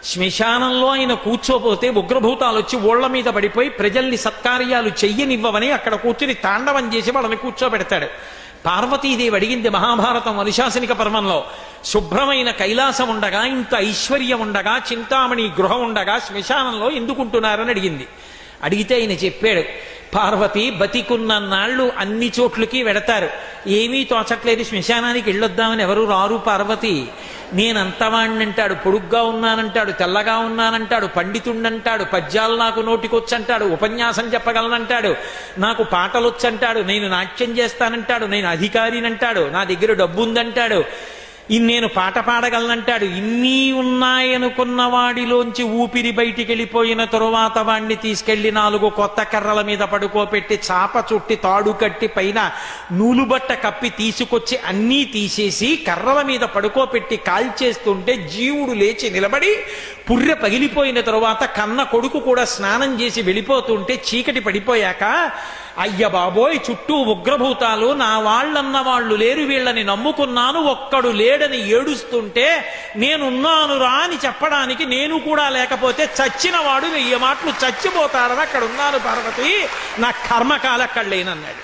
శ్మశానంలో ఆయన కూర్చోపోతే ఉగ్రభూతాలు వచ్చి ఓళ్ల మీద పడిపోయి ప్రజల్ని సత్కార్యాలు చెయ్యనివ్వవని అక్కడ కూర్చుని తాండవం చేసి వాళ్ళని కూర్చోబెడతాడు. పార్వతీదేవి అడిగింది మహాభారతం అనుశాసనిక పర్వంలో, శుభ్రమైన కైలాసం ఉండగా, ఇంత ఐశ్వర్యం ఉండగా, చింతామణి గృహం ఉండగా శ్మశానంలో ఎందుకుంటున్నారని అడిగింది. అడిగితే ఆయన చెప్పాడు, పార్వతి బతికున్న నాళ్ళు అన్ని చోట్లకి వెడతారు, ఏమీ తోచట్లేదు, శ్మశానానికి వెళ్ళొద్దామని ఎవరు రారు పార్వతి. నేనంతవాణ్ణంటాడు, పొడుగ్గా ఉన్నానంటాడు, తెల్లగా ఉన్నానంటాడు, పండితుండంటాడు, పద్యాలు నాకు నోటికొచ్చంటాడు, ఉపన్యాసం చెప్పగలనంటాడు, నాకు పాటలొచ్చంటాడు, నేను నాట్యం చేస్తానంటాడు, నేను అధికారినంటాడు, నా దగ్గర డబ్బుందంటాడు, నేను పాట పాడగలనంటాడు. ఇన్ని ఉన్నాయనుకున్న వాడిలోంచి ఊపిరి బయటికి వెళ్ళిపోయిన తరువాత వాణ్ణి తీసుకెళ్లి 4 కొత్త కర్రల మీద పడుకోపెట్టి చాప చుట్టి తాడు కట్టి పైన నూలుబట్ట కప్పి తీసుకొచ్చి అన్నీ తీసేసి కర్రల మీద పడుకోపెట్టి కాల్చేస్తుంటే జీవుడు లేచి నిలబడి పుర్రె పగిలిపోయిన తరువాత కన్న కొడుకు కూడా స్నానం చేసి వెళ్ళిపోతుంటే చీకటి పడిపోయాక, అయ్య బాబోయ్ చుట్టూ ఉగ్రభూతాలు, నా వాళ్ళన్న వాళ్ళు లేరు, వీళ్ళని నమ్ముకున్నాను, ఒక్కడు లేడని ఏడుస్తుంటే నేనున్నాను రా అని చెప్పడానికి నేను కూడా లేకపోతే చచ్చిన వాడు 1000 మాటలు చచ్చిపోతాడని అక్కడ ఉన్నాను పార్వతి, నా కర్మకాల అక్కడ లేనన్నాడు.